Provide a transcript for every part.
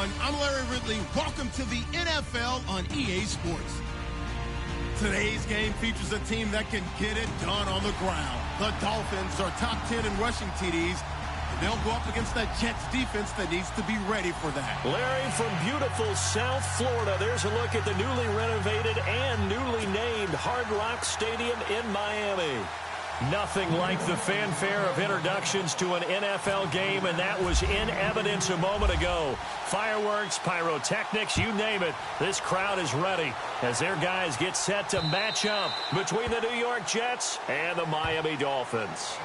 everyone. I'm Larry Ridley. Welcome to the NFL on EA Sports. Today's game features a team that can get it done on the ground. The Dolphins are top 10 in rushing TDs, and they'll go up against that Jets defense that needs to be ready for that. Larry, from beautiful South Florida, there's a look at the newly renovated and newly named Hard Rock Stadium in Miami. Nothing like the fanfare of introductions to an NFL game, and that was in evidence a moment ago. Fireworks, pyrotechnics, you name it. This crowd is ready as their guys get set to match up between the New York Jets and the Miami Dolphins.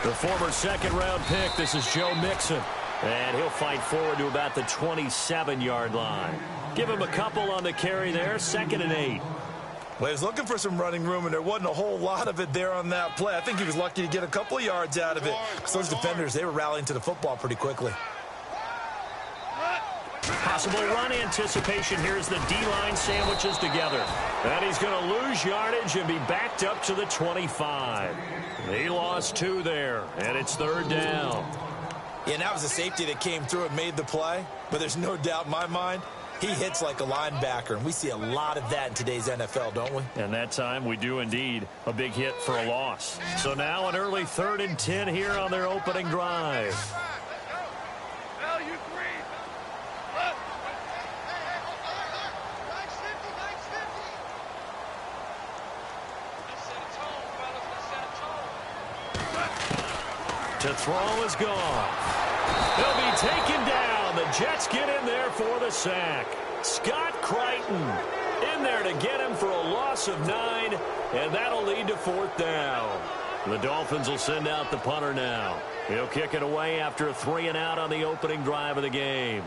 The former second-round pick, this is Joe Mixon. And he'll fight forward to about the 27-yard line. Give him a couple on the carry there, 2nd and 8. Well, he was looking for some running room, and there wasn't a whole lot of it there on that play. I think he was lucky to get a couple of yards out of it. Because those defenders, they were rallying to the football pretty quickly. Possible run anticipation. Here's the D-line sandwiches together. And he's going to lose yardage and be backed up to the 25. He lost 2 there, and it's 3rd down. Yeah, and that was a safety that came through and made the play. But there's no doubt in my mind, he hits like a linebacker. And we see a lot of that in today's NFL, don't we? And that time we do indeed. A big hit for a loss. So now an early 3rd and 10 here on their opening drive. To throw is gone. He'll be taken down. The Jets get in there for the sack. Scott Crichton in there to get him for a loss of 9, and that'll lead to 4th down. The Dolphins will send out the punter now. He'll kick it away after a 3-and-out on the opening drive of the game.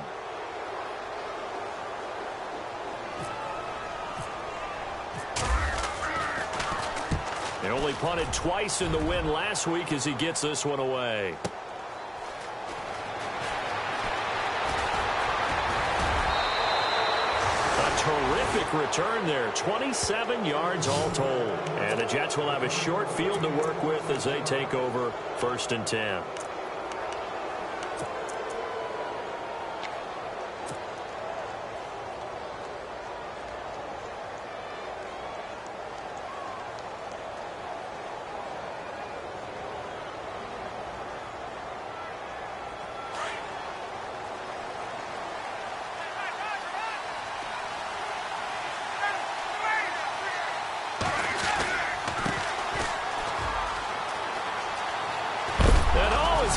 He only punted twice in the win last week as he gets this one away. A terrific return there. 27 yards all told. And the Jets will have a short field to work with as they take over 1st and 10.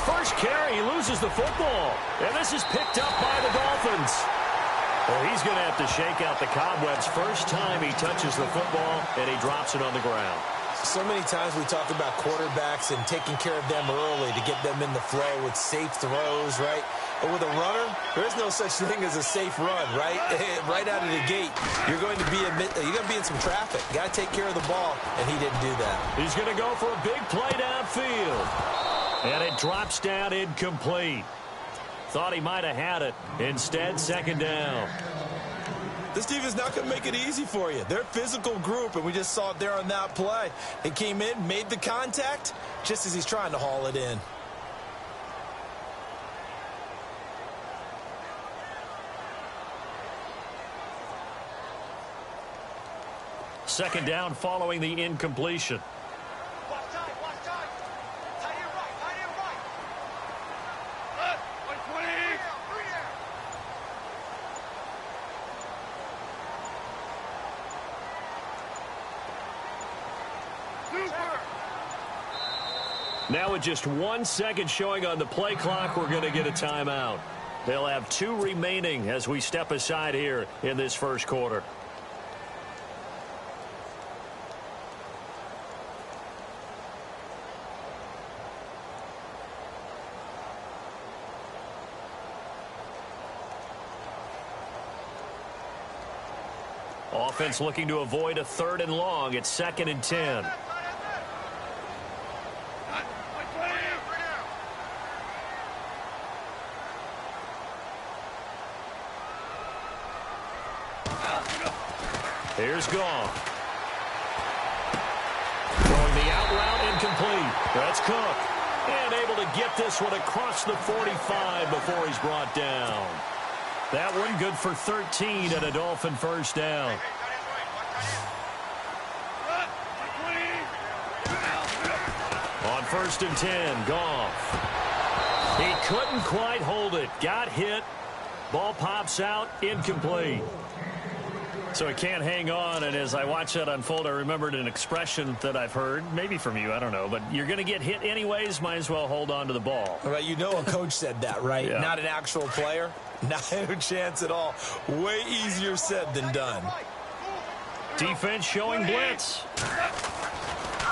First carry, he loses the football. And this is picked up by the Dolphins. Well, he's going to have to shake out the cobwebs first time he touches the football, and he drops it on the ground. So many times we talk about quarterbacks and taking care of them early to get them in the flow with safe throws, right? But with a runner, there is no such thing as a safe run, right? Right out of the gate, you're going to be in some traffic. Got to take care of the ball, and he didn't do that. He's going to go for a big play downfield. And it drops down incomplete. Thought he might have had it. Instead, 2nd down. This team is not going to make it easy for you. They're a physical group, and we just saw it there on that play. He came in, made the contact, just as he's trying to haul it in. Second down following the incompletion. Now with just 1 second showing on the play clock, we're going to get a timeout. They'll have 2 remaining as we step aside here in this first quarter. offense looking to avoid a 3rd and long. It's 2nd and 10. Here's Goff. Throwing the out route, incomplete. That's Cook. And able to get this one across the 45 before he's brought down. That one good for 13 and a Dolphin first down. On 1st and 10, Goff. He couldn't quite hold it. Got hit. Ball pops out, incomplete. So he can't hang on, and as I watch that unfold, I remembered an expression that I've heard, maybe from you, I don't know, but you're going to get hit anyways, might as well hold on to the ball. Well, you know a coach said that, right? Yeah. Not an actual player. Not a chance at all. Way easier said than done. Defense showing blitz.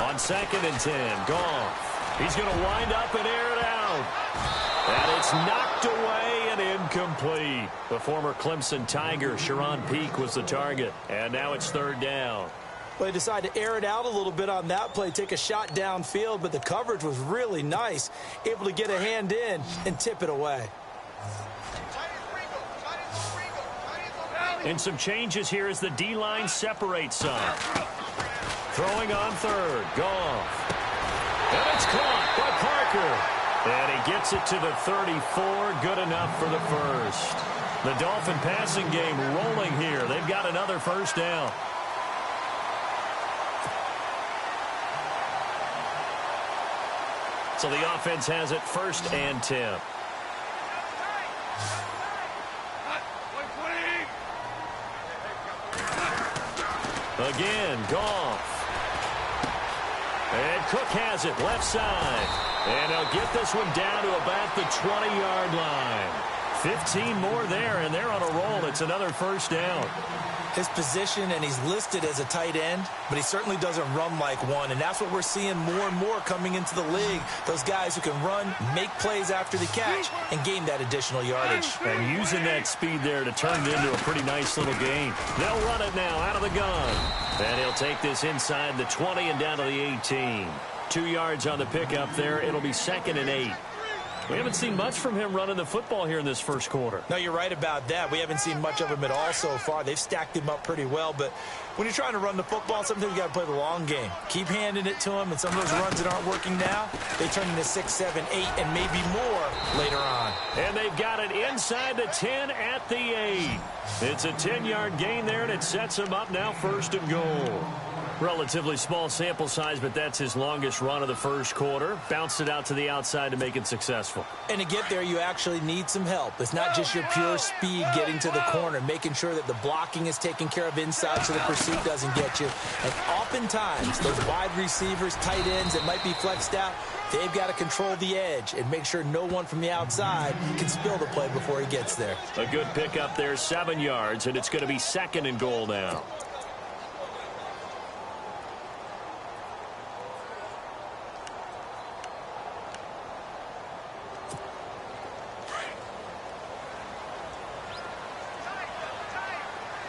On 2nd and 10, Goff. He's going to wind up and air it out. And it's knocked away and incomplete. The former Clemson Tiger, Sharon Peak, was the target. And now it's 3rd down. Well, they decided to air it out a little bit on that play, take a shot downfield, but the coverage was really nice. Able to get a hand in and tip it away. And some changes here as the D-line separates some. Throwing on 3rd, Goff. And it's caught by Parker. And he gets it to the 34, good enough for the first. The Dolphin passing game rolling here. They've got another first down. So the offense has it 1st and 10. Again, Goff. And Cook has it, left side. And they'll get this one down to about the 20-yard line. 15 more there, and they're on a roll. It's another first down. His position, and he's listed as a tight end, but he certainly doesn't run like one, and that's what we're seeing more and more coming into the league. Those guys who can run, make plays after the catch, and gain that additional yardage. And using that speed there to turn it into a pretty nice little game. They'll run it now out of the gun. And he'll take this inside the 20 and down to the 18. 2 yards on the pickup there. It'll be 2nd and 8. We haven't seen much from him running the football here in this first quarter. No, you're right about that. We haven't seen much of him at all so far. They've stacked him up pretty well, but when you're trying to run the football, sometimes you got to play the long game. Keep handing it to him, and some of those runs that aren't working now, they turn into 6, 7, 8, and maybe more later on. And they've got it inside the 10 at the 8. It's a 10-yard gain there, and it sets him up now 1st and goal. Relatively small sample size, but that's his longest run of the first quarter. Bounced it out to the outside to make it successful. And to get there, you actually need some help. It's not just your pure speed getting to the corner, making sure that the blocking is taken care of inside so the pursuit doesn't get you. And oftentimes, those wide receivers, tight ends that might be flexed out, they've got to control the edge and make sure no one from the outside can spill the play before he gets there. A good pickup there, 7 yards, and it's going to be 2nd and goal now.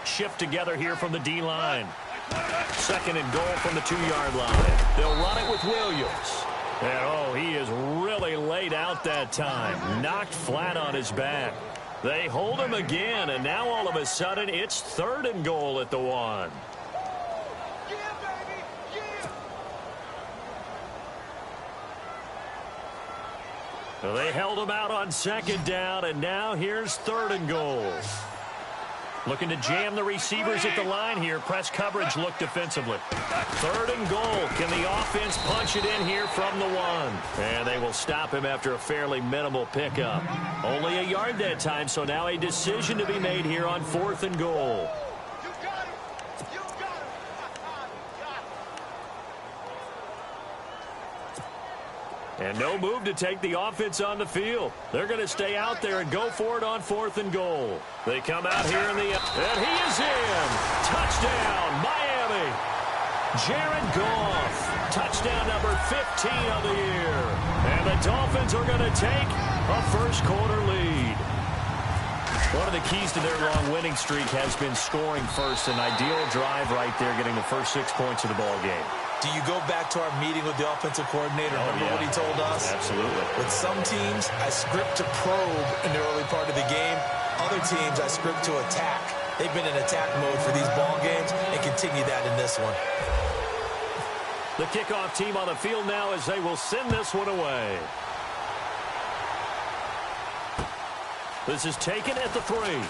Shift together here from the D-line. 2nd and goal from the 2-yard line. They'll run it with Williams. And, oh, he is really laid out that time. Knocked flat on his back. They hold him again, and now all of a sudden it's 3rd and goal at the 1. Well, they held him out on 2nd down, and now here's 3rd and goal. Looking to jam the receivers at the line here. Press coverage look defensively. 3rd and goal. Can the offense punch it in here from the 1? And they will stop him after a fairly minimal pickup. Only a yard that time, so now a decision to be made here on 4th and goal. And no move to take the offense on the field. They're going to stay out there and go for it on 4th and goal. They come out here in the... And he is in! Touchdown, Miami! Jared Goff. Touchdown number 15 of the year. And the Dolphins are going to take a first quarter lead. One of the keys to their long winning streak has been scoring first. An ideal drive right there, getting the first 6 points of the ball game. Do you go back to our meeting with the offensive coordinator? Remember what he told us? Absolutely. With some teams, I script to probe in the early part of the game. Other teams, I script to attack. They've been in attack mode for these ball games and continue that in this one. The kickoff team on the field now as they will send this one away. This is taken at the 3. And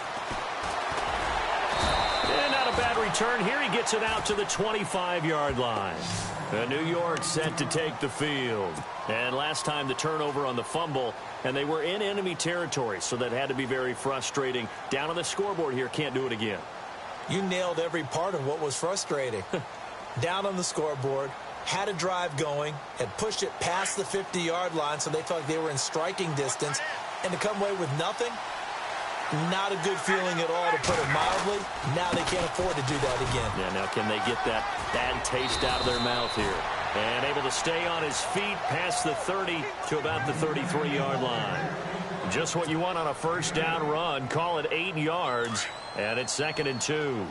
not a bad return here. He gets it out to the 25-yard line. New York set to take the field. And last time the turnover on the fumble, and they were in enemy territory, so that had to be very frustrating. Down on the scoreboard here, can't do it again. You nailed every part of what was frustrating. Down on the scoreboard, had a drive going, had pushed it past the 50-yard line, so they felt like they were in striking distance. And to come away with nothing, not a good feeling at all, to put it mildly. Now they can't afford to do that again. Yeah, now can they get that bad taste out of their mouth here? And able to stay on his feet past the 30 to about the 33-yard line. Just what you want on a first down run. Call it 8 yards, and it's 2nd and 2.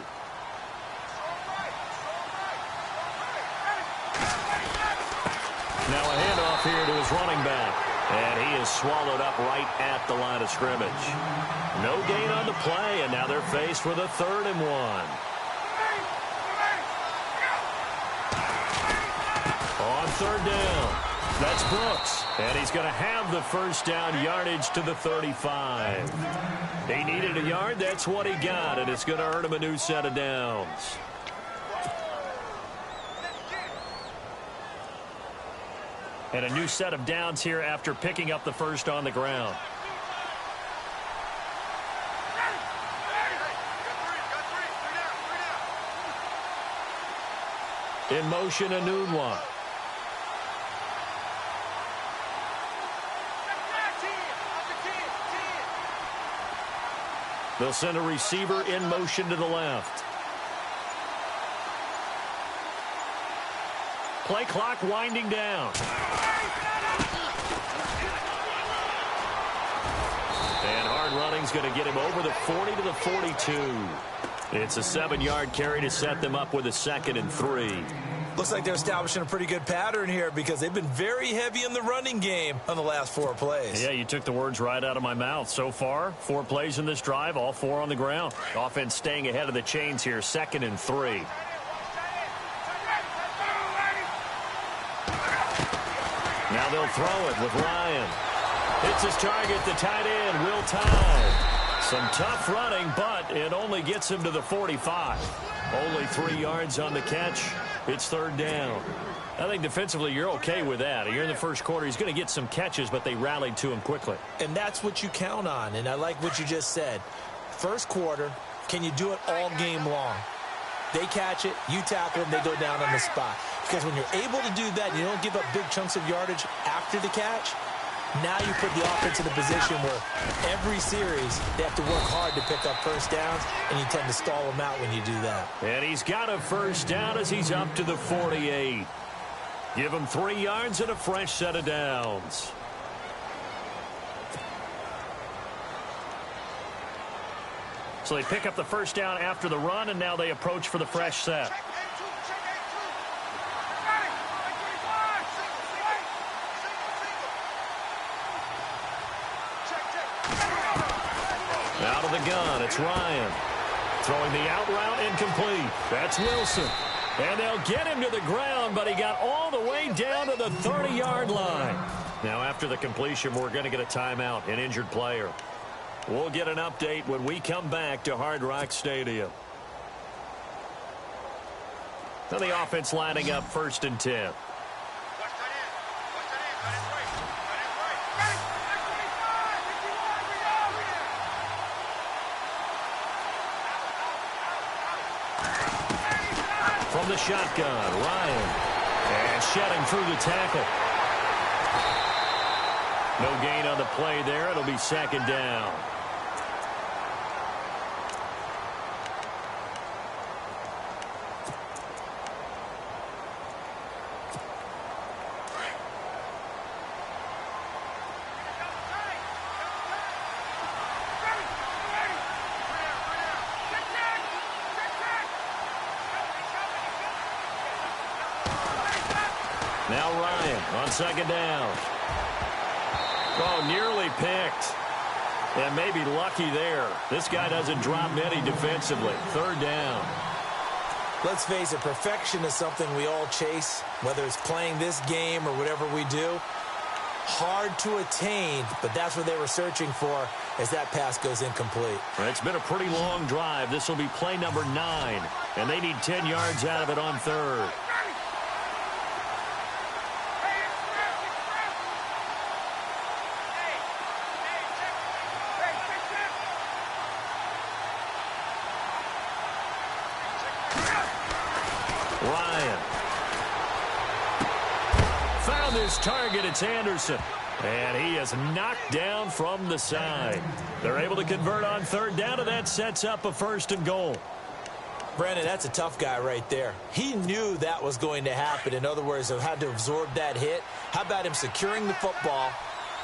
Now a handoff here to his running back. And he is swallowed up right at the line of scrimmage. No gain on the play, and now they're faced with a 3rd and 1. On 3rd down, that's Brooks. And he's going to have the first down yardage to the 35. He needed a yard. That's what he got, and it's going to earn him a new set of downs. And a new set of downs here after picking up the first on the ground. In motion, a new one. They'll send a receiver in motion to the left. Play clock winding down. And hard running's going to get him over the 40 to the 42. It's a 7-yard carry to set them up with a 2nd and 3. Looks like they're establishing a pretty good pattern here because they've been very heavy in the running game on the last 4 plays. Yeah, you took the words right out of my mouth. So far, 4 plays in this drive, all 4 on the ground. Offense staying ahead of the chains here, 2nd and 3. Now they'll throw it with Ryan. Hits his target, the tight end, Will Tye. Some tough running, but it only gets him to the 45. Only 3 yards on the catch. It's 3rd down. I think defensively you're okay with that. You're in the first quarter. He's going to get some catches, but they rallied to him quickly. And that's what you count on, and I like what you just said. First quarter, can you do it all game long? They catch it, you tackle them, they go down on the spot. Because when you're able to do that, you don't give up big chunks of yardage after the catch, now you put the offense in a position where every series they have to work hard to pick up first downs, and you tend to stall them out when you do that. And he's got a first down as he's up to the 48. Give him 3 yards and a fresh set of downs. So they pick up the first down after the run, and now they approach for the fresh set. Out of the gun, it's Ryan. Throwing the out route incomplete. That's Wilson. And they'll get him to the ground, but he got all the way down to the 30-yard line. Now after the completion, we're going to get a timeout, an injured player. We'll get an update when we come back to Hard Rock Stadium. Now the offense lining up 1st and 10. From the shotgun, Ryan. And shedding through the tackle. No gain on the play there. It'll be 2nd down. Now Ryan on second down. Oh, nearly picked. And maybe lucky there. This guy doesn't drop many defensively. Third down. Let's face it, perfection is something we all chase, whether it's playing this game or whatever we do. Hard to attain, but that's what they were searching for as that pass goes incomplete. It's been a pretty long drive. This will be play number 9, and they need 10 yards out of it on third. Ryan. Found his target. It's Anderson. And he is knocked down from the side. They're able to convert on third down, and that sets up a 1st and goal. Brandon, that's a tough guy right there. He knew that was going to happen. In other words, he had to absorb that hit. How about him securing the football,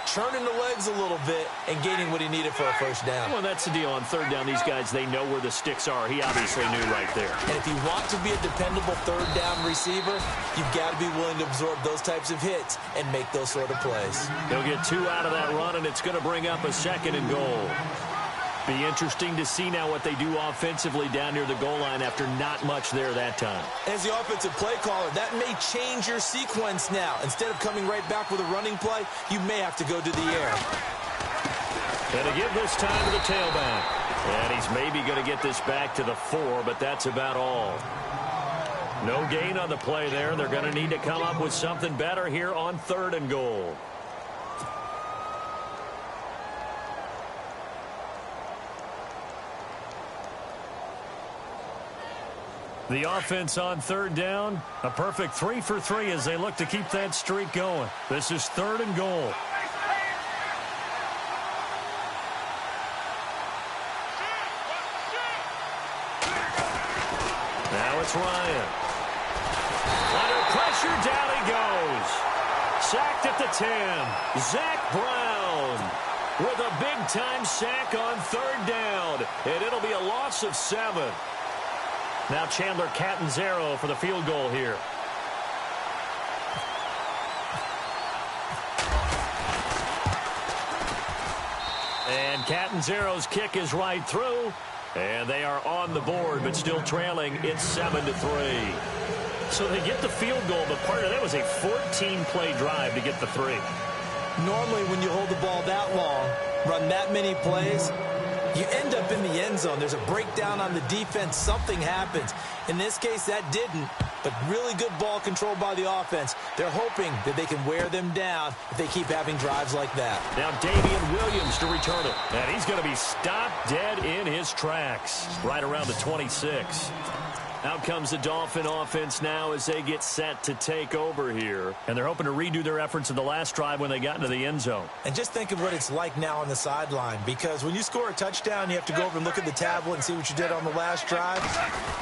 churning the legs a little bit, and gaining what he needed for a 1st down? Well, that's the deal. On third down, these guys, they know where the sticks are. He obviously knew right there. And if you want to be a dependable third down receiver, you've got to be willing to absorb those types of hits and make those sort of plays. They'll get 2 out of that run, and it's going to bring up a 2nd and goal. Be interesting to see now what they do offensively down near the goal line after not much there that time. As the offensive play caller, that may change your sequence now. Instead of coming right back with a running play, you may have to go to the air. And to give this time to the tailback. And he's maybe going to get this back to the 4, but that's about all. No gain on the play there. They're going to need to come up with something better here on 3rd and goal. The offense on third down, a perfect 3 for 3 as they look to keep that streak going. This is 3rd and goal. Now it's Ryan. Under pressure, down he goes. Sacked at the 10. Zach Brown with a big-time sack on 3rd down. And it'll be a loss of 7. Now Chandler Catanzaro for the field goal here. And Catanzaro's kick is right through. And they are on the board, but still trailing. It's 7-3. So they get the field goal, but part of that was a 14-play drive to get the 3. Normally, when you hold the ball that long, run that many plays, you end up in the end zone. There's a breakdown on the defense. Something happens. In this case, that didn't. But really good ball control by the offense. They're hoping that they can wear them down if they keep having drives like that. Now Damian Williams to return it. And he's going to be stopped dead in his tracks. Right around the 26. Out comes the Dolphin offense now as they get set to take over here. And they're hoping to redo their efforts in the last drive when they got into the end zone. And just think of what it's like now on the sideline. Because when you score a touchdown, you have to go over and look at the tablet and see what you did on the last drive.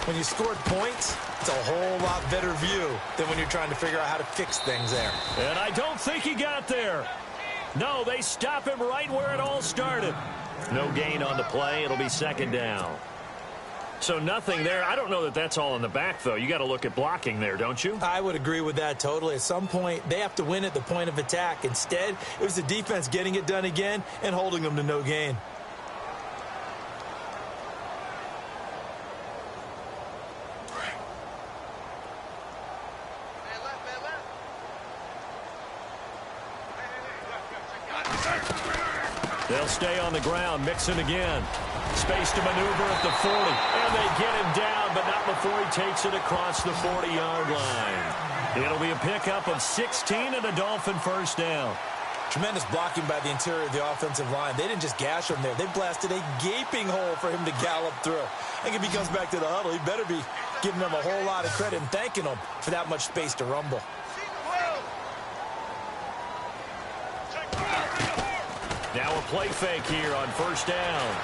When you scored points, it's a whole lot better view than when you're trying to figure out how to fix things there. And I don't think he got there. No, they stop him right where it all started. No gain on the play. It'll be 2nd down. So nothing there. I don't know that that's all in the back, though. You got to look at blocking there, don't you? I would agree with that totally. At some point, they have to win at the point of attack. Instead, it was the defense getting it done again and holding them to no gain. They'll stay on the ground, mixing again. Space to maneuver at the 40. And they get him down, but not before he takes it across the 40-yard line. It'll be a pickup of 16 and a Dolphin 1st down. Tremendous blocking by the interior of the offensive line. They didn't just gash him there. They blasted a gaping hole for him to gallop through. I think if he comes back to the huddle, he better be giving them a whole lot of credit and thanking them for that much space to rumble. Now a play fake here on 1st down.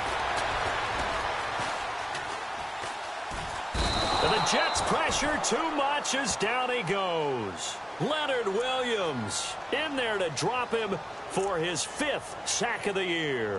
And the Jets pressure too much as down he goes. Leonard Williams in there to drop him for his 5th sack of the year.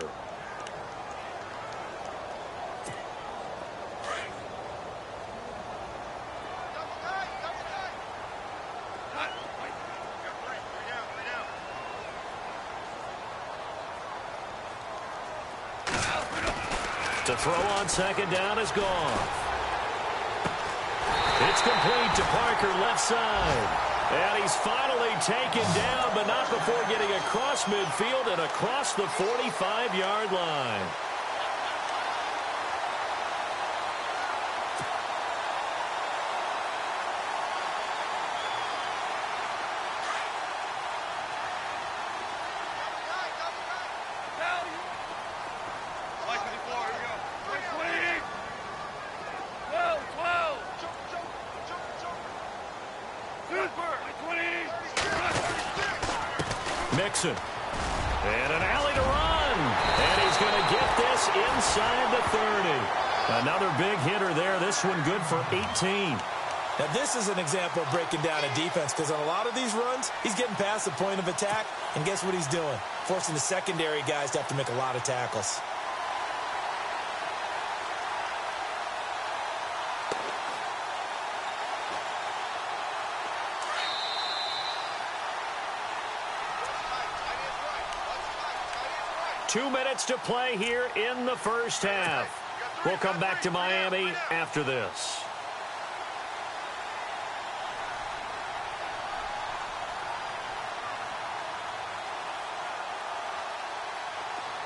To throw on second down is gone. It's complete to Parker left side. And he's finally taken down, but not before getting across midfield and across the 45-yard line. Mixon. And an alley to run. And he's going to get this inside the 30. Another big hitter there. This one good for 18. Now, this is an example of breaking down a defense because on a lot of these runs, he's getting past the point of attack. And guess what he's doing? Forcing the secondary guys to have to make a lot of tackles. Two minutes to play here in the first half. We'll come back to Miami after this.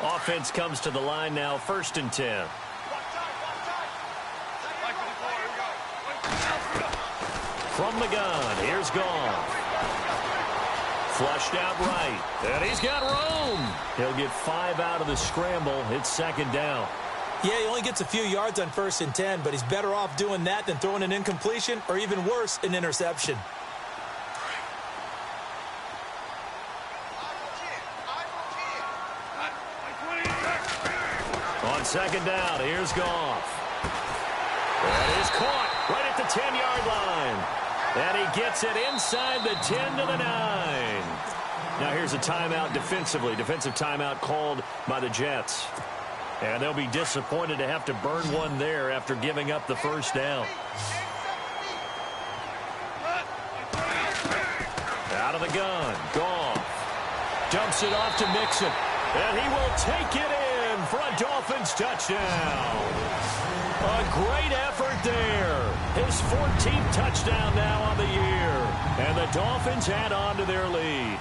Offense comes to the line now, 1st and 10. From the gun, here's Goff. Flushed out right, and he's got room. He'll get 5 out of the scramble. It's 2nd down. Yeah, he only gets a few yards on 1st and 10, but he's better off doing that than throwing an incompletion or even worse, an interception. On 2nd down, here's Goff. That is caught right at the 10-yard line. And he gets it inside the 10 to the 9. Now here's a timeout defensively. Defensive timeout called by the Jets. And they'll be disappointed to have to burn one there after giving up the 1st down. Out of the gun, Goff. Dumps it off to Mixon. And he will take it in for a Dolphins touchdown. A great effort there. His 14th touchdown now on the year. And the Dolphins add on to their lead.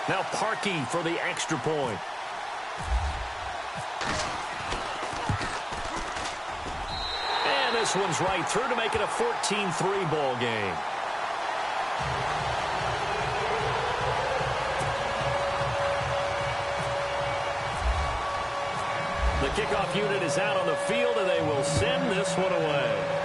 Now Parkey for the extra point. And this one's right through to make it a 14-3 ball game. The kickoff unit is out on the field, and they will send this one away.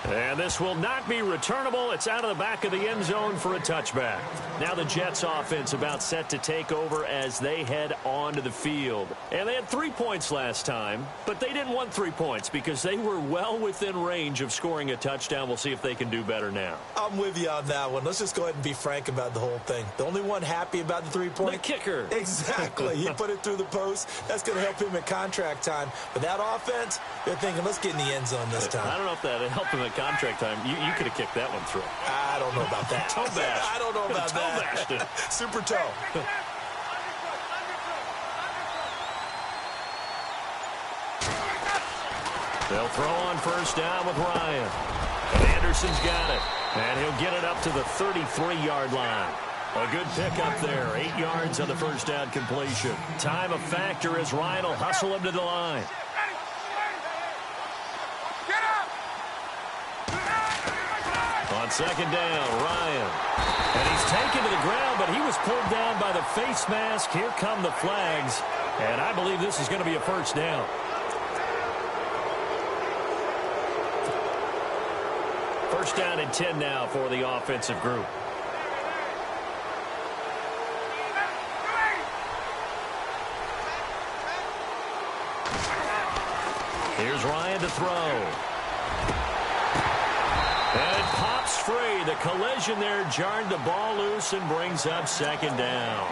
And this will not be returnable. It's out of the back of the end zone for a touchback. Now the Jets offense about set to take over as they head onto the field. And they had 3 points last time, but they didn't want 3 points because they were well within range of scoring a touchdown. We'll see if they can do better now. I'm with you on that one. Let's just go ahead and be frank about the whole thing. The only one happy about the 3-point? The kicker. Exactly. He put it through the post. That's going to help him at contract time. But that offense, they're thinking, let's get in the end zone this time. I don't know if that helped him at contract time. You could have kicked that one through. I don't know about that. Toe bash. I don't know about that. Super toe. They'll throw on 1st down with Ryan. And Anderson's got it. And he'll get it up to the 33-yard line. A good pickup there. 8 yards on the 1st down completion. Time a factor as Ryan will hustle him to the line. On 2nd down, Ryan. And he's taken to the ground, but he was pulled down by the face mask. Here come the flags. And I believe this is going to be a 1st down. First down and 10 now for the offensive group. Here's Ryan to throw. And it pops free. The collision there jarred the ball loose and brings up 2nd down.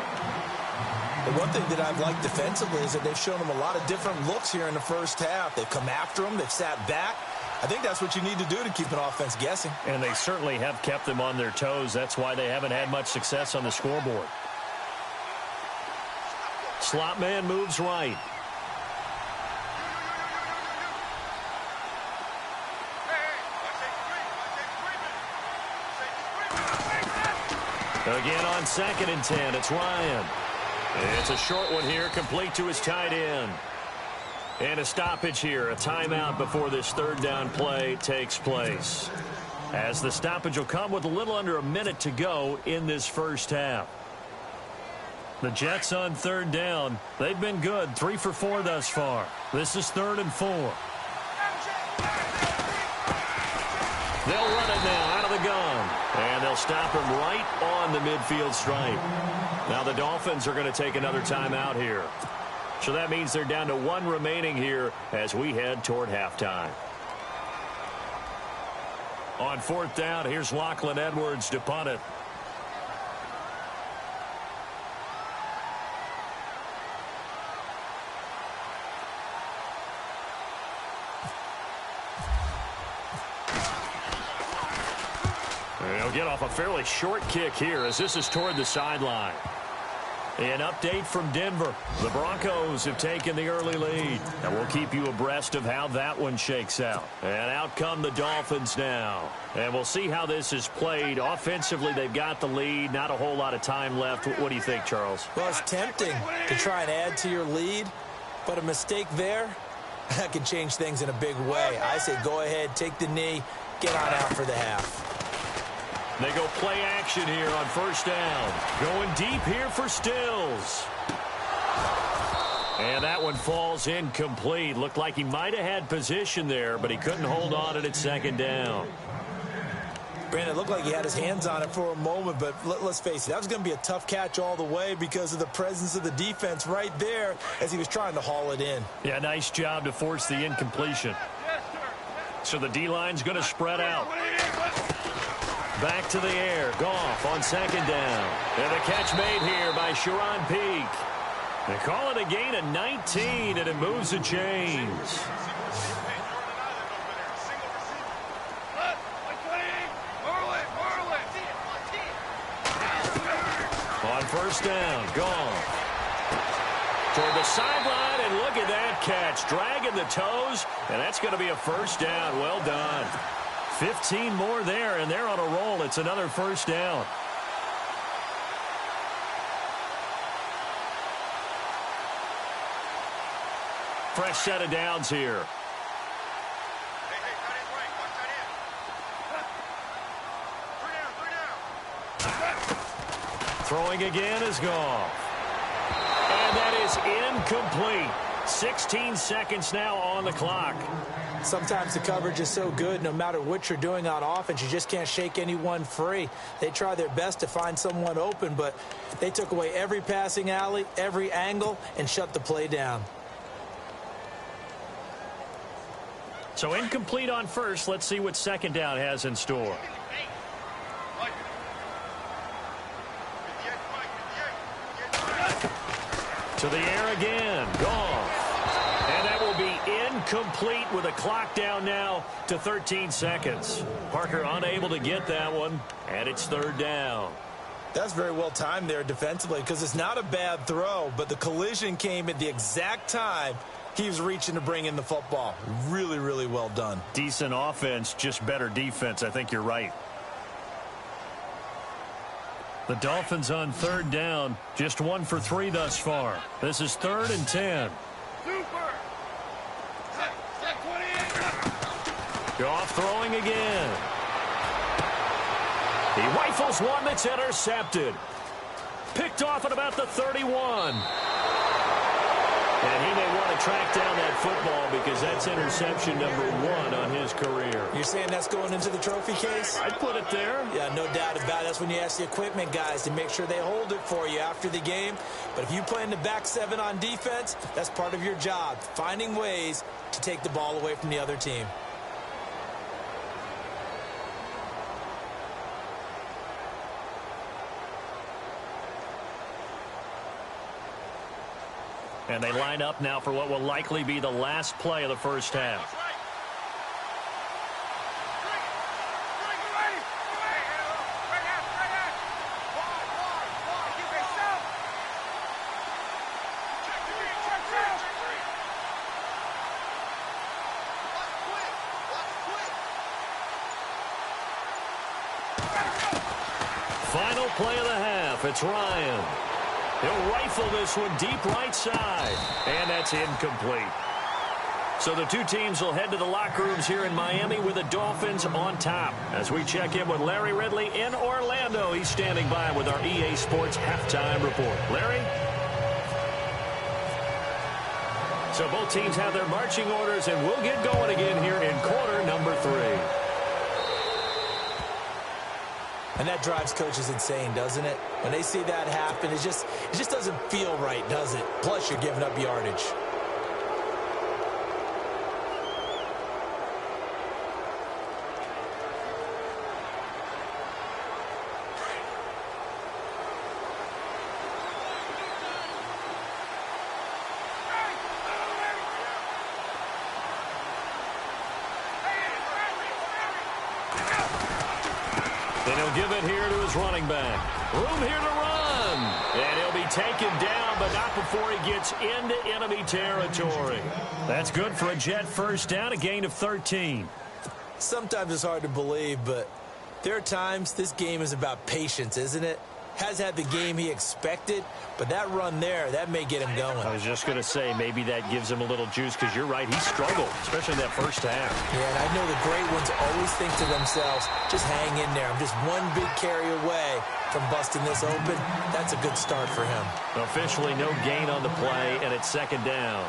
The one thing that I've liked defensively is that they've shown him a lot of different looks here in the first half. They've come after him. They've sat back. I think that's what you need to do to keep an offense guessing. And they certainly have kept them on their toes. That's why they haven't had much success on the scoreboard. Slot man moves right. Again on 2nd and 10, it's Ryan. It's a short one here, complete to his tight end. And a stoppage here, a timeout before this 3rd down play takes place. As the stoppage will come with a little under a minute to go in this first half. The Jets on 3rd down. They've been good, 3 for 4 thus far. This is 3rd and 4. They'll run it now out of the gun. And they'll stop him right on the midfield stripe. Now the Dolphins are going to take another timeout here. So that means they're down to 1 remaining here as we head toward halftime. On 4th down, here's Lachlan Edwards to punt it. They'll get off a fairly short kick here as this is toward the sideline. An update from Denver. The Broncos have taken the early lead. And we'll keep you abreast of how that one shakes out. And out come the Dolphins now. And we'll see how this is played. Offensively, they've got the lead. Not a whole lot of time left. What do you think, Charles? Well, it's tempting to try and add to your lead. But a mistake there, that can change things in a big way. I say go ahead, take the knee, get on out for the half. They go play action here on 1st down. Going deep here for Stills. And that one falls incomplete. Looked like he might have had position there, but he couldn't hold on it at 2nd down. Brandon, it looked like he had his hands on it for a moment, but let's face it, that was going to be a tough catch all the way because of the presence of the defense right there as he was trying to haul it in. Yeah, nice job to force the incompletion. So the D-line's going to spread out. Back to the air. Goff on 2nd down. And the catch made here by Sharon Peak. They call it a gain of 19, and it moves the chains. On 1st down, Goff. Toward the sideline, and look at that catch. Dragging the toes, and that's going to be a 1st down. Well done. 15 more there, and they're on a roll. It's another 1st down. Fresh set of downs here. Throwing again is Goff. And that is incomplete. 16 seconds now on the clock. Sometimes the coverage is so good, no matter what you're doing on offense, you just can't shake anyone free. They try their best to find someone open, but they took away every passing alley, every angle, and shut the play down. So incomplete on 1st. Let's see what 2nd down has in store. To the air again. Goff. And that will be incomplete with a clock down now to 13 seconds. Parker unable to get that one, and it's 3rd down. That's very well timed there defensively because it's not a bad throw, but the collision came at the exact time he was reaching to bring in the football. Really, really well done. Decent offense, just better defense. I think you're right. The Dolphins on 3rd down, just 1 for 3 thus far. This is 3rd and 10. Goff throwing again. He rifles one that's intercepted. Picked off at about the 31. And he may want to track down that football because that's interception number 1 on his career. You're saying that's going into the trophy case? I'd put it there. Yeah, no doubt about it. That's when you ask the equipment guys to make sure they hold it for you after the game. But if you play in the back 7 on defense, that's part of your job, finding ways to take the ball away from the other team. And they line up now for what will likely be the last play of the first half. final play of the half. It's Ryan. He'll rifle this one deep right side. And that's incomplete. So the two teams will head to the locker rooms here in Miami with the Dolphins on top. As we check in with Larry Ridley in Orlando, he's standing by with our EA Sports halftime report. Larry? So both teams have their marching orders, and we'll get going again here in quarter number 3. And that drives coaches insane, doesn't it? When they see that happen, it just doesn't feel right, does it? Plus, you're giving up yardage. Then he'll give it here to his running back. Room here to run. And he'll be taken down, but not before he gets into enemy territory. That's good for a Jet first down, a gain of 13. Sometimes it's hard to believe, but there are times this game is about patience, isn't it? Has had the game he expected, but that run there, that may get him going. I was just going to say, maybe that gives him a little juice, because you're right, he struggled, especially in that first half. Yeah, and I know the great ones always think to themselves, just hang in there. I'm just one big carry away from busting this open. That's a good start for him. Officially no gain on the play, and it's second down.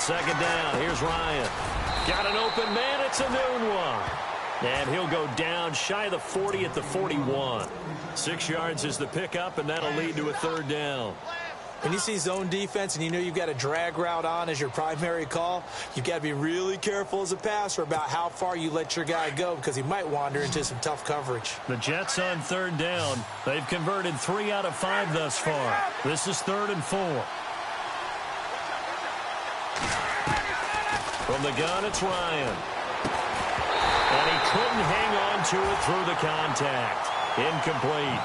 Second down, here's Ryan. Got an open man, it's a noon one. And he'll go down shy of the 40 at the 41. 6 yards is the pickup, and that'll lead to a third down. When you see zone defense and you know you've got a drag route on as your primary call, you've got to be really careful as a passer about how far you let your guy go, because he might wander into some tough coverage. The Jets on third down. They've converted 3 out of 5 thus far. This is 3rd and 4. From the gun, it's Ryan. And he couldn't hang on to it through the contact. Incomplete.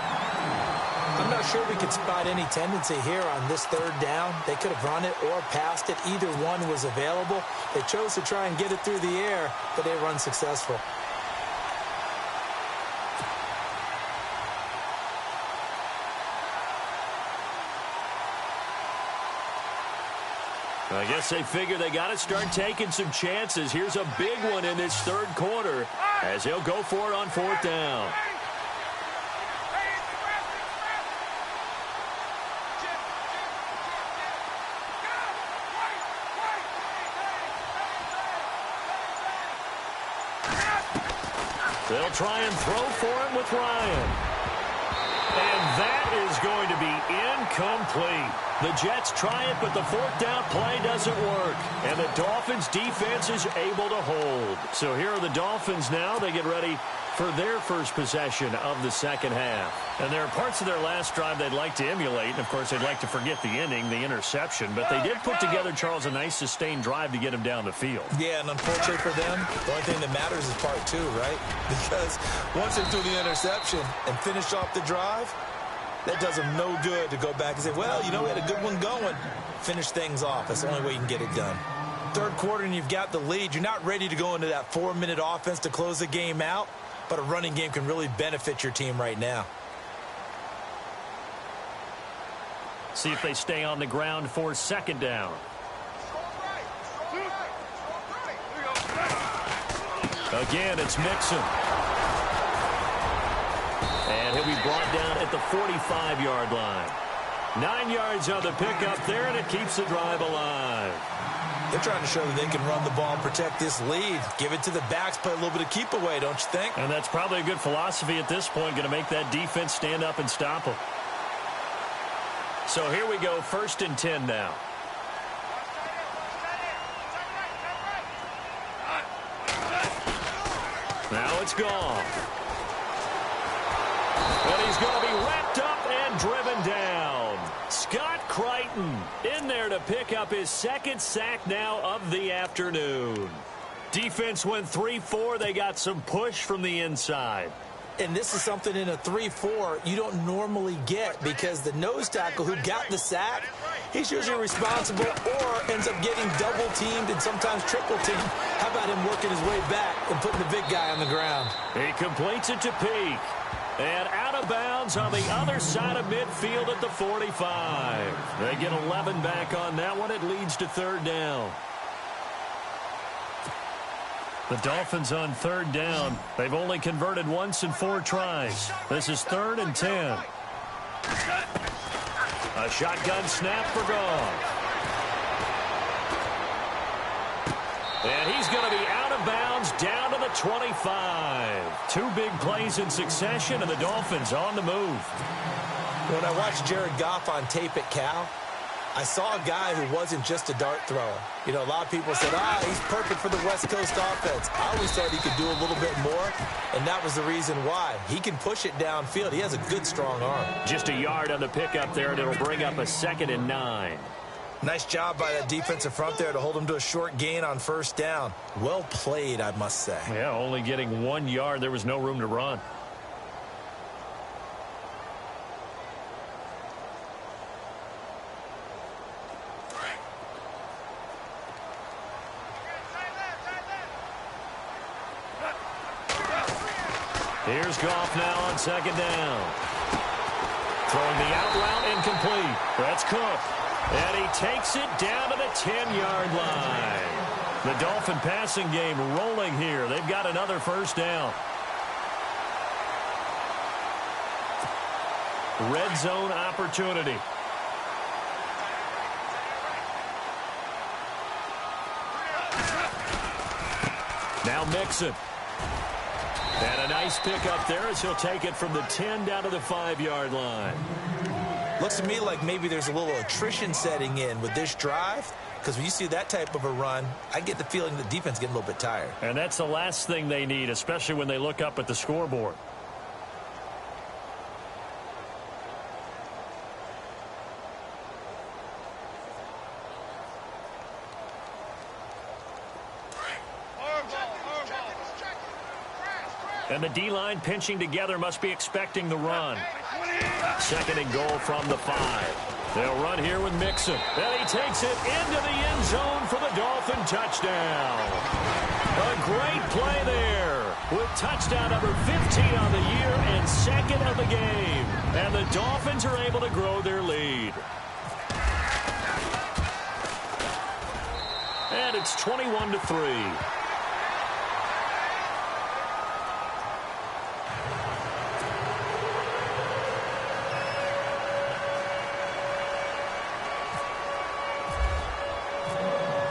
I'm not sure we could spot any tendency here on this third down. They could have run it or passed it. Either one was available. They chose to try and get it through the air, but they were unsuccessful. I guess they figure they got to start taking some chances. Here's a big one in this third quarter as he'll go for it on 4th down. They'll try and throw for it with Ryan. And that is going to be incomplete. The Jets try it, but the 4th down play doesn't work. And the Dolphins' defense is able to hold. So here are the Dolphins now. They get ready for their first possession of the second half. And there are parts of their last drive they'd like to emulate. And, of course, they'd like to forget the ending, the interception. But they did put together, Charles, a nice sustained drive to get him down the field. Yeah, and unfortunately for them, the only thing that matters is part 2, right? Because once they threw the interception and finished off the drive, that does them no good to go back and say, well, you know, we had a good one going. Finish things off. That's the only way you can get it done. Third quarter and you've got the lead. You're not ready to go into that 4-minute offense to close the game out, but a running game can really benefit your team right now. See if they stay on the ground for second down. Again, it's Mixon. And he'll be brought down at the 45-yard line. 9 yards on the pickup there, and it keeps the drive alive. They're trying to show that they can run the ball and protect this lead. Give it to the backs, play a little bit of keep away, don't you think? And that's probably a good philosophy at this point, going to make that defense stand up and stop them. So here we go, 1st and 10 now. Now it's gone. And he's going to be wrapped up and driven down. Scott Sutton in there to pick up his second sack now of the afternoon. Defense went 3-4. They got some push from the inside. And this is something in a 3-4 you don't normally get because the nose tackle who got the sack, he's usually responsible or ends up getting double-teamed and sometimes triple-teamed. How about him working his way back and putting the big guy on the ground? He completes it to Peak. And out of bounds on the other side of midfield at the 45. They get 11 back on that one. It leads to third down. The Dolphins on third down. They've only converted once in 4 tries. This is 3rd and 10. A shotgun snap for Goff. And he's going to be out of bounds down to the 25. 2 big plays in succession, and the Dolphins on the move. When I watched Jared Goff on tape at Cal, I saw a guy who wasn't just a dart thrower. You know, a lot of people said, he's perfect for the West Coast offense. I always thought he could do a little bit more, and that was the reason why. He can push it downfield. He has a good, strong arm. Just a yard on the pickup there, and it'll bring up a 2nd and 9. Nice job by that defensive front there to hold him to a short gain on first down. Well played, I must say. Yeah, only getting 1 yard. There was no room to run. Here's Goff now on 2nd down. Throwing the out route incomplete. That's Cook. And he takes it down to the 10-yard line. The Dolphin passing game rolling here. They've got another first down. Red zone opportunity. Now Mixon. And a nice pick up there as he'll take it from the 10 down to the 5-yard line. Looks to me like maybe there's a little attrition setting in with this drive, because when you see that type of a run, I get the feeling the defense is getting a little bit tired. And that's the last thing they need, especially when they look up at the scoreboard. And the D-line pinching together must be expecting the run. 2nd and goal from the 5. They'll run here with Mixon. And he takes it into the end zone for the Dolphin touchdown. A great play there with touchdown number 15 on the year and 2nd of the game. And the Dolphins are able to grow their lead. And it's 21-3.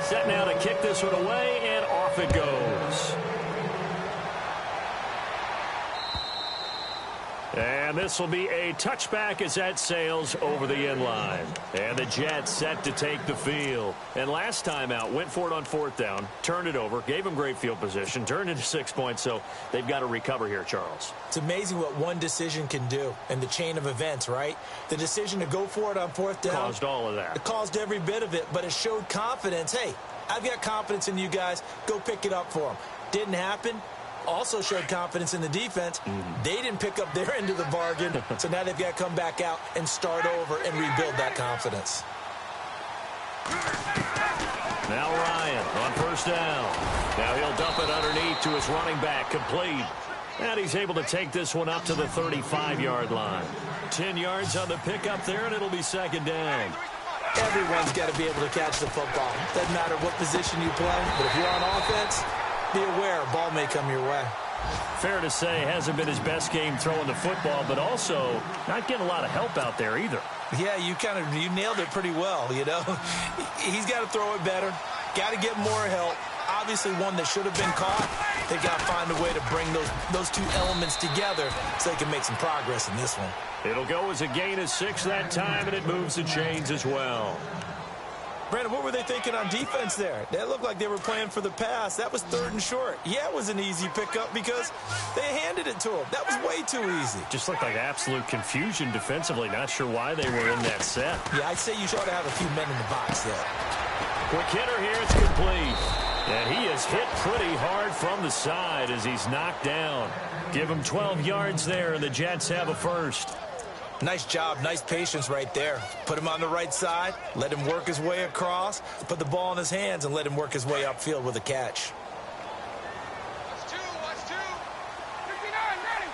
Set now to kick this one away, and off it goes. And this will be a touchback as that sails over the end line. And the Jets set to take the field. And last time out, went for it on 4th down, turned it over, gave them great field position, turned it to 6 points, so they've got to recover here, Charles. It's amazing what one decision can do in the chain of events, right? The decision to go for it on 4th down. Caused all of that. It caused every bit of it, but it showed confidence. Hey, I've got confidence in you guys. Go pick it up for them. Didn't happen. Also showed confidence in the defense. They didn't pick up their end of the bargain, so now they've got to come back out and start over and rebuild that confidence. Now Ryan on 1st down. Now he'll dump it underneath to his running back, complete. And he's able to take this one up to the 35-yard line. 10 yards on the pickup there, and it'll be 2nd down. Everyone's got to be able to catch the football. Doesn't matter what position you play, but if you're on offense, be aware a ball may come your way. Fair to say, hasn't been his best game throwing the football, but also not getting a lot of help out there either. Yeah, you nailed it pretty well, you know. He's got to throw it better. Got to get more help. Obviously one that should have been caught. They've got to find a way to bring those 2 elements together so they can make some progress in this one. It'll go as a gain of 6 that time, and it moves the chains as well. Brandon, what were they thinking on defense there? They looked like they were playing for the pass. That was 3rd and short. Yeah, it was an easy pickup because they handed it to him. That was way too easy. Just looked like absolute confusion defensively. Not sure why they were in that set. Yeah, I'd say you should have a few men in the box there. Quick hitter here. It's complete. And he is hit pretty hard from the side as he's knocked down. Give him 12 yards there, and the Jets have a first. Nice job, nice patience right there. Put him on the right side, let him work his way across, put the ball in his hands, and let him work his way upfield with a catch. Watch two. 59, ready.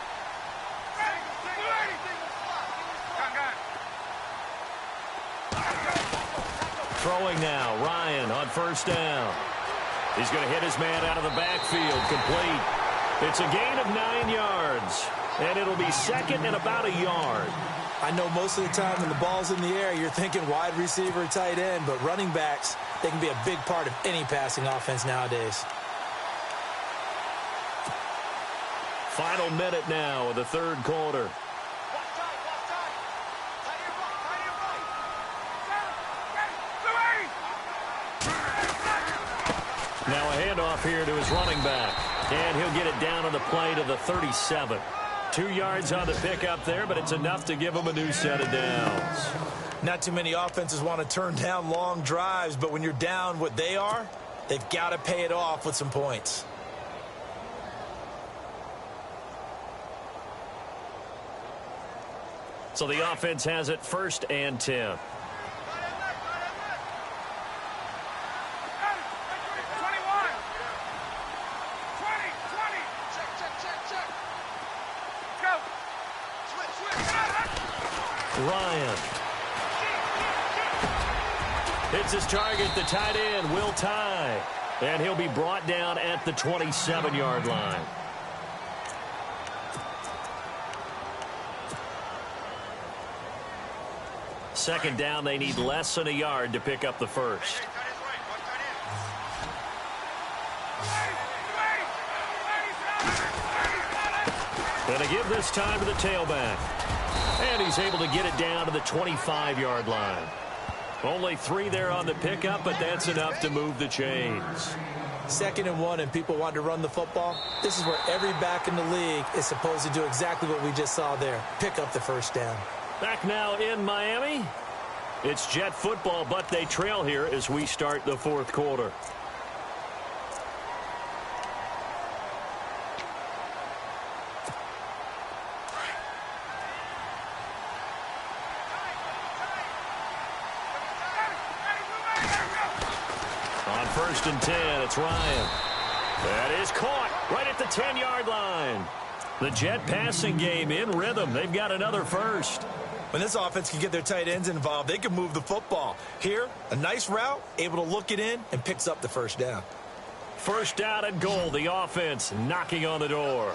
Throwing now, Ryan on first down. He's going to hit his man out of the backfield, complete. It's a gain of 9 yards, and it'll be second and about a yard. I know most of the time when the ball's in the air, you're thinking wide receiver, tight end, but running backs, they can be a big part of any passing offense nowadays. Final minute now of the 3rd quarter. Now a handoff here to his running back. And he'll get it down on the play to the 37. 2 yards on the pickup there, but it's enough to give him a new set of downs. Not too many offenses want to turn down long drives, but when you're down what they are, they've got to pay it off with some points. So the offense has it 1st and 10. Ryan hits his target, the tight end, Will Tye. And he'll be brought down at the 27-yard line. Second down, they need less than a yard to pick up the first. Gonna give this time to the tailback. And he's able to get it down to the 25-yard line. Only 3 there on the pickup, but that's enough to move the chains. 2nd and 1, and people want to run the football. This is where every back in the league is supposed to do exactly what we just saw there. Pick up the first down. Back now in Miami. It's Jet football, but they trail here as we start the 4th quarter. On 1st and 10, it's Ryan. That is caught right at the 10-yard line. The Jet passing game in rhythm. They've got another first. When this offense can get their tight ends involved, they can move the football. Here, a nice route, able to look it in, and picks up the first down. First down and goal. The offense knocking on the door.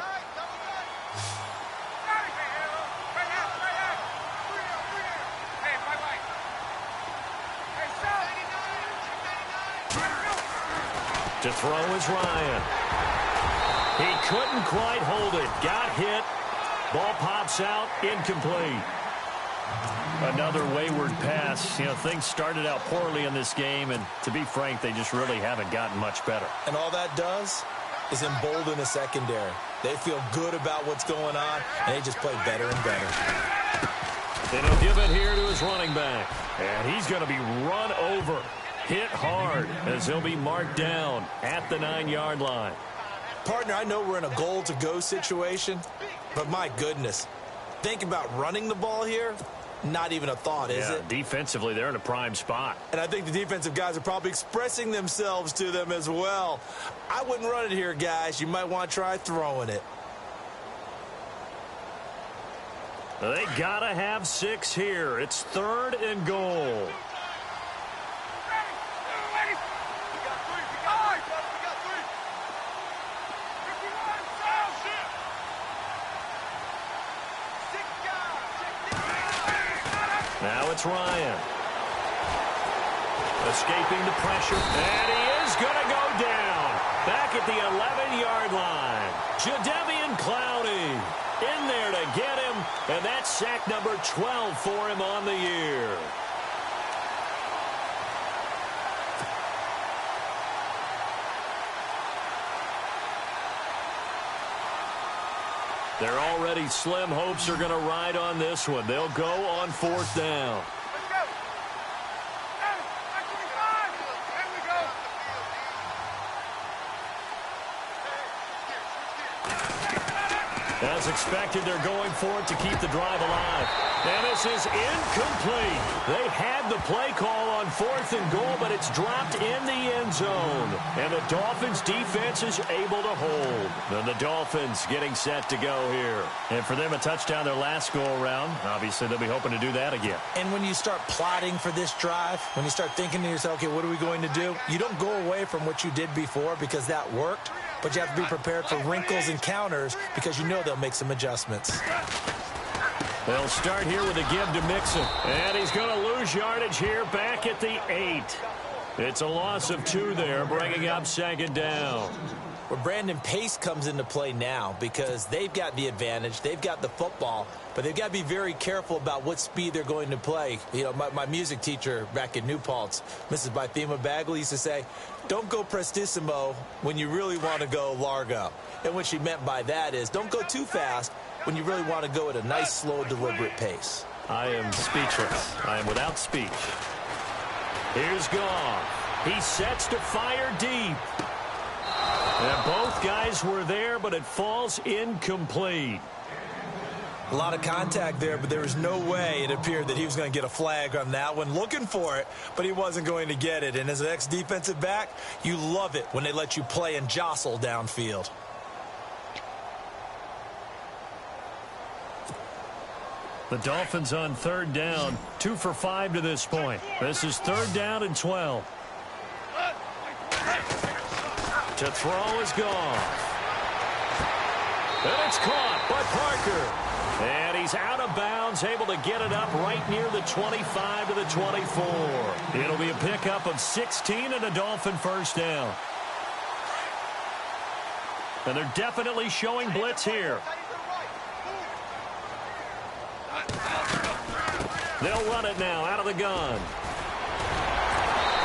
To throw is Ryan. He couldn't quite hold it. Got hit. Ball pops out. Incomplete. Another wayward pass. You know, things started out poorly in this game, and to be frank, they just really haven't gotten much better. And all that does is embolden the secondary. They feel good about what's going on, and they just play better and better. And he'll give it here to his running back. And he's going to be run over. Hit hard as he'll be marked down at the 9-yard line. Partner, I know we're in a goal-to-go situation, but my goodness, think about running the ball here. Not even a thought, is it? Defensively, they're in a prime spot. And I think the defensive guys are probably expressing themselves to them as well. I wouldn't run it here, guys. You might want to try throwing it. They got to have 6 here. It's 3rd and goal. Now it's Ryan. Escaping the pressure. And he is going to go down. Back at the 11-yard line. Jadeveon Clowney in there to get him. And that's sack number 12 for him on the year. Their already slim hopes are going to ride on this one. They'll go on 4th down. As expected, they're going for it to keep the drive alive. And this is incomplete. They had the play call on 4th and goal, but it's dropped in the end zone. And the Dolphins' defense is able to hold. And the Dolphins getting set to go here. And for them, a touchdown their last go-around. Obviously, they'll be hoping to do that again. And when you start plotting for this drive, when you start thinking to yourself, okay, what are we going to do? You don't go away from what you did before because that worked. But you have to be prepared for wrinkles and counters because you know they'll make some adjustments. They'll start here with a give to Mixon. And he's going to lose yardage here back at the 8. It's a loss of 2 there, bringing up 2nd down. Well, Brandon, pace comes into play now because they've got the advantage. They've got the football, but they've got to be very careful about what speed they're going to play. You know, my music teacher back in New Paltz, Mrs. Bythema Bagley, used to say, don't go prestissimo when you really want to go largo. And what she meant by that is don't go too fast when you really want to go at a nice, slow, deliberate pace. I am speechless. I am without speech. Here's Goff. He sets to fire deep. And both guys were there, but it falls incomplete. A lot of contact there, but there was no way it appeared that he was going to get a flag on that one. Looking for it, but he wasn't going to get it. And as an ex-defensive back, you love it when they let you play and jostle downfield. The Dolphins on 3rd down, 2 for 5 to this point. This is 3rd down and 12. To throw is gone. And it's caught by Parker. And he's out of bounds, able to get it up right near the 25 to the 24. It'll be a pickup of 16 and a Dolphin 1st down. And they're definitely showing blitz here. They'll run it now out of the gun.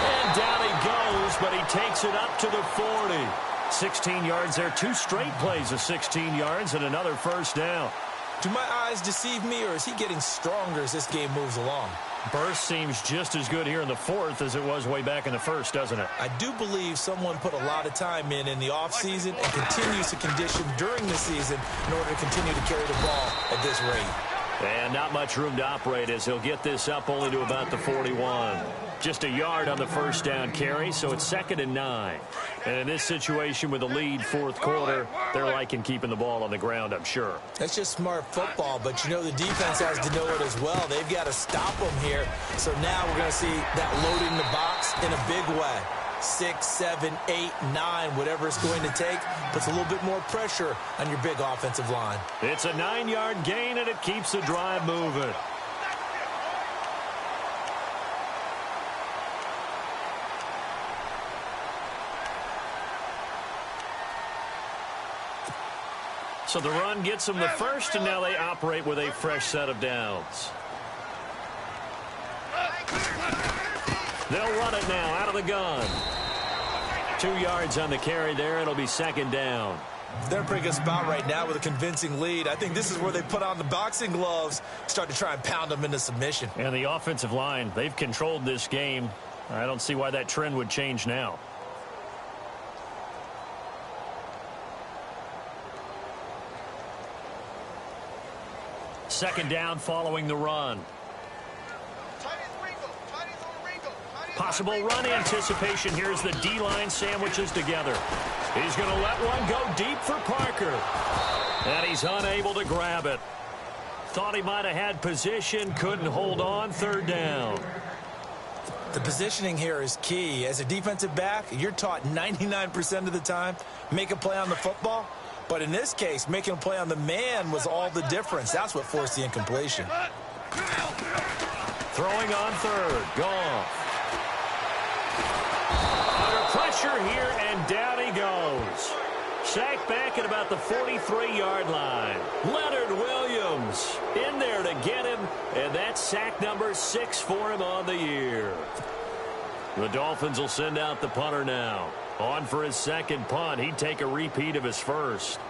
And down he goes, but he takes it up to the 40. 16 yards there. 2 straight plays of 16 yards and another 1st down. Do my eyes deceive me, or is he getting stronger as this game moves along? Burst seems just as good here in the 4th as it was way back in the 1st, doesn't it? I do believe someone put a lot of time in the offseason and continues to condition during the season in order to continue to carry the ball at this rate. And not much room to operate as he'll get this up only to about the 41. Just a yard on the 1st down carry, so it's 2nd and 9. And in this situation with a lead 4th quarter, they're liking keeping the ball on the ground, I'm sure. That's just smart football, but you know the defense has to know it as well. They've got to stop them here. So now we're going to see that loading the box in a big way. 6, 7, 8, 9, whatever it's going to take, puts a little bit more pressure on your big offensive line. It's a 9-yard gain, and it keeps the drive moving. So the run gets them the first, and now they operate with a fresh set of downs. They'll run it now out of the gun. 2 yards on the carry there. It'll be 2nd down. They're in a pretty good spot right now with a convincing lead. I think this is where they put on the boxing gloves, start to try and pound them into submission. And the offensive line, they've controlled this game. I don't see why that trend would change now. Second down following the run. Possible run anticipation. Here's the D-line sandwiches together. He's going to let one go deep for Parker. And he's unable to grab it. Thought he might have had position, couldn't hold on. 3rd down. The positioning here is key. As a defensive back, you're taught 99% of the time, make a play on the football. But in this case, making a play on the man was all the difference. That's what forced the incompletion. Throwing on 3rd. Gone. Under pressure here, and down he goes. Sacked back at about the 43-yard line. Leonard Williams in there to get him, and that's sack number 6 for him on the year. The Dolphins will send out the punter now. On for his second punt. He'd take a repeat of his first.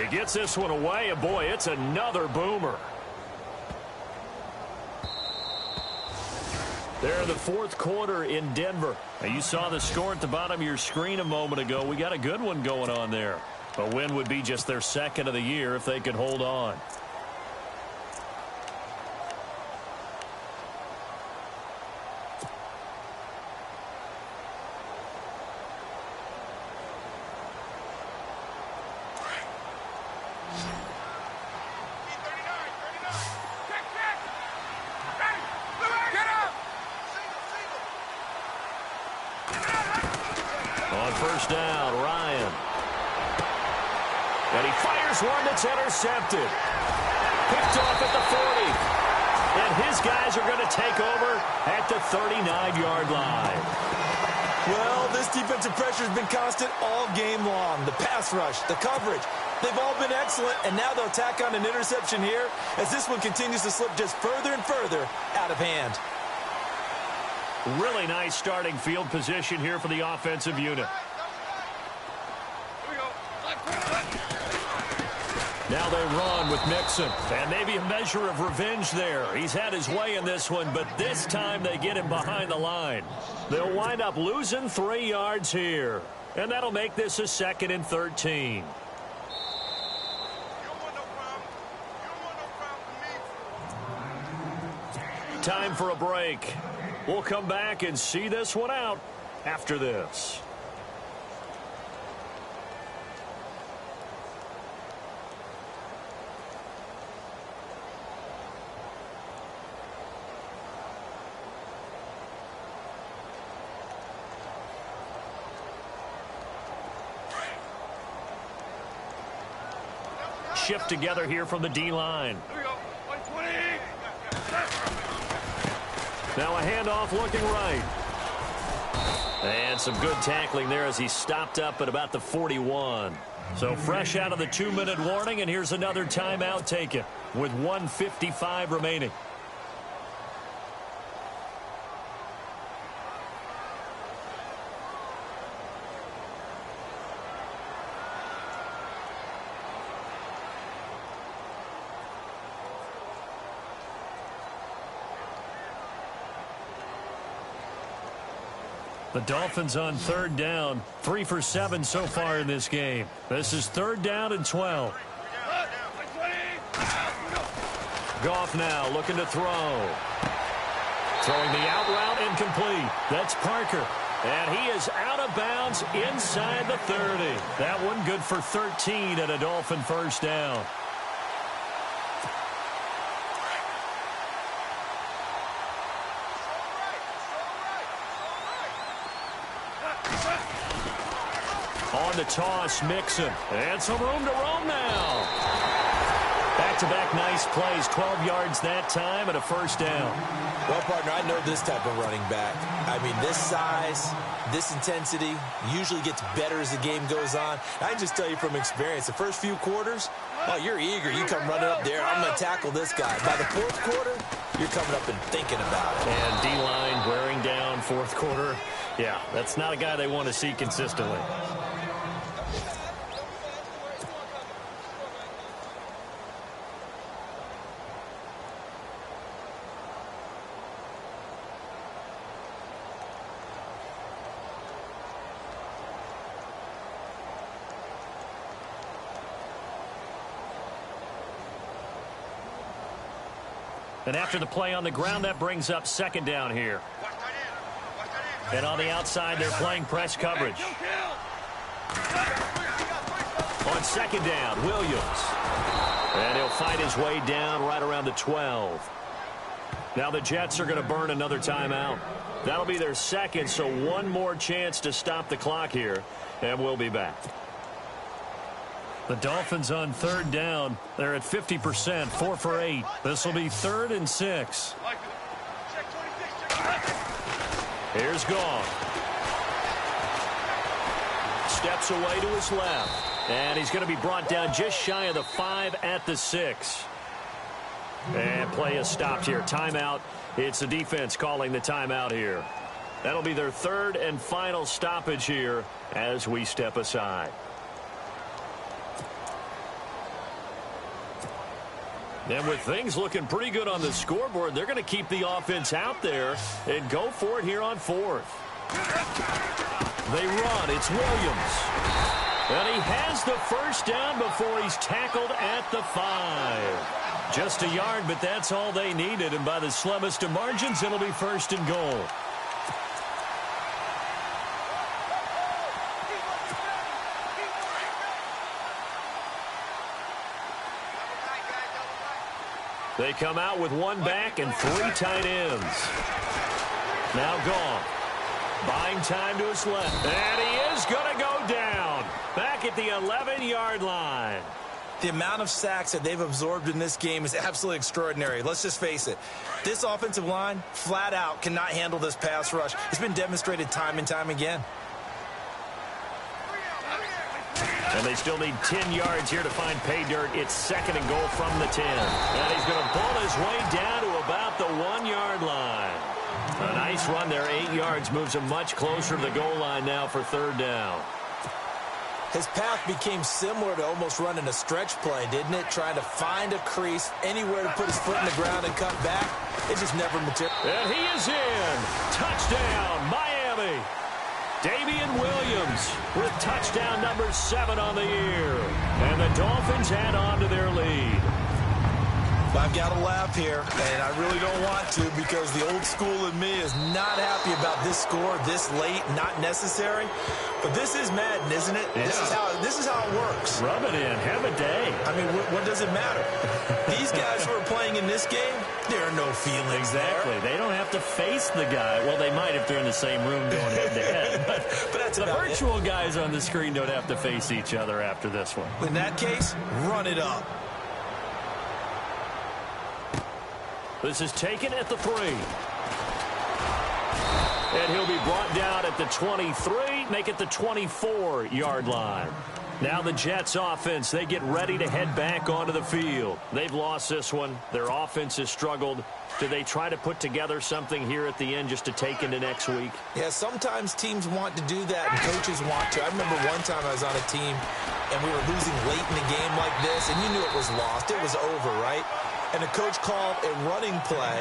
He gets this one away, and boy, it's another boomer. There in the fourth quarter in Denver. Now, you saw the score at the bottom of your screen a moment ago. We got a good one going on there. A win would be just their second of the year if they could hold on. First down, Ryan. And he fires one that's intercepted. Picked off at the 40. And his guys are going to take over at the 39-yard line. Well, this defensive pressure has been constant all game long. The pass rush, the coverage, they've all been excellent, and now they'll tack on an interception here as this one continues to slip just further and further out of hand. Really nice starting field position here for the offensive unit. Now they run with Mixon, and maybe a measure of revenge there. He's had his way in this one, but this time they get him behind the line. They'll wind up losing 3 yards here, and that'll make this a 2nd and 13. Time for a break. We'll come back and see this one out after this. Shift together here from the D-line. Now a handoff looking right. And some good tackling there as he stopped up at about the 41. So fresh out of the 2-minute warning, and here's another timeout taken with 1:55 remaining. The Dolphins on 3rd down, 3 for 7 so far in this game. This is 3rd down and 12. Goff now looking to throw. Throwing the out route incomplete. That's Parker. And he is out of bounds inside the 30. That one good for 13 at a Dolphin first down. On the toss, Mixon. And some room to roam now. Back-to-back nice plays, 12 yards that time and a first down. Well, partner, I know this type of running back. I mean, this size, this intensity usually gets better as the game goes on. I can just tell you from experience, the first few quarters, oh, you're eager. You come running up there, I'm going to tackle this guy. By the fourth quarter, you're coming up and thinking about it. And D-line wearing down fourth quarter. Yeah, that's not a guy they want to see consistently. And after the play on the ground, that brings up 2nd down here. And on the outside, they're playing press coverage. On 2nd down, Williams. And he'll fight his way down right around the 12. Now the Jets are going to burn another timeout. That'll be their 2nd, so one more chance to stop the clock here. And we'll be back. The Dolphins on 3rd down. They're at 50%, 4 for 8. This will be 3rd and 6. Here's Goff. Steps away to his left. And he's going to be brought down just shy of the 5 at the 6. And play is stopped here. Timeout. It's the defense calling the timeout here. That'll be their 3rd and final stoppage here as we step aside. And with things looking pretty good on the scoreboard, they're going to keep the offense out there and go for it here on 4th. They run. It's Williams. And he has the first down before he's tackled at the 5. Just a yard, but that's all they needed. And by the slimmest of margins, it'll be 1st and goal. They come out with 1 back and 3 tight ends. Now gone. Buying time to his left. And he is going to go down. Back at the 11-yard line. The amount of sacks that they've absorbed in this game is absolutely extraordinary. Let's just face it. This offensive line, flat out, cannot handle this pass rush. It's been demonstrated time and time again. And they still need 10 yards here to find pay dirt. It's 2nd and goal from the 10. And he's going to pull his way down to about the 1-yard line. A nice run there, 8 yards, moves him much closer to the goal line now for 3rd down. His path became similar to almost running a stretch play, didn't it? Trying to find a crease, anywhere to put his foot in the ground and cut back. It just never materialized. And he is in. Touchdown, Miami. Damian Williams with touchdown number 7 on the year. And the Dolphins add on to their lead. I've got to laugh here, and I really don't want to because the old school in me is not happy about this score this late, not necessary. But this is Madden, isn't it? Yeah. This is how it works. Rub it in. Have a day. I mean, what does it matter? These guys who are playing in this game, there are no feelings Exactly. there. They don't have to face the guy. Well, they might if they're in the same room going head-to-head. But that's the virtual guys on the screen don't have to face each other after this one. In that case, run it up. This is taken at the 3. And he'll be brought down at the 23, make it the 24-yard line. Now the Jets offense, they get ready to head back onto the field. They've lost this one. Their offense has struggled. Do they try to put together something here at the end just to take into next week? Yeah, sometimes teams want to do that and coaches want to. I remember one time I was on a team and we were losing late in the game like this, and you knew it was lost. It was over, right? And the coach called a running play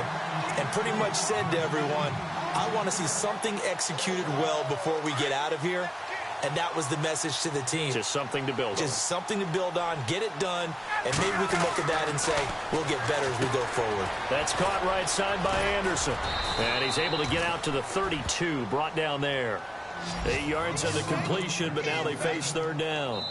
and pretty much said to everyone, I want to see something executed well before we get out of here. And that was the message to the team. Just something to build on. Just something to build on, get it done, and maybe we can look at that and say, we'll get better as we go forward. That's caught right side by Anderson. And he's able to get out to the 32, brought down there. 8 yards on the completion, but now they face 3rd down.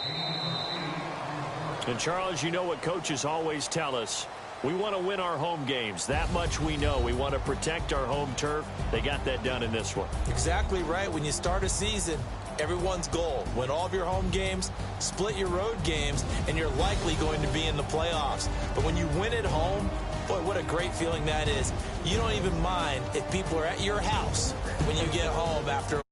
And, Charles, you know what coaches always tell us. We want to win our home games. That much we know. We want to protect our home turf. They got that done in this one. Exactly right. When you start a season, everyone's goal, win all of your home games, split your road games, and you're likely going to be in the playoffs. But when you win at home, boy, what a great feeling that is. You don't even mind if people are at your house when you get home after